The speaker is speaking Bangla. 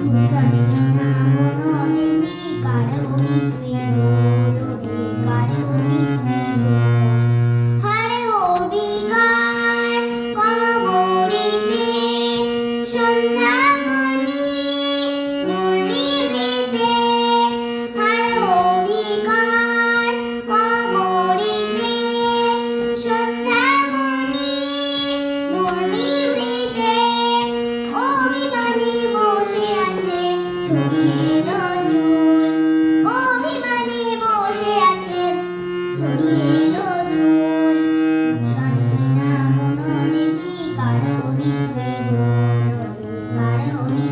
ভূষণে নামনো দেবী কারবি তুই রে কারবি তুই হরে হবি গান কবরিতে সন্ধ্যামণি মুনিবৃতে হরে হবি গান কবরিতে সন্ধ্যামণি মুনিবৃতে অভিমানী বসে আছে ছড়িয়ে চুল অভিমানী বসে আছে ছড়িয়ে চুল ভূষণে নামনো দেবী কারবি তুই রে কারবি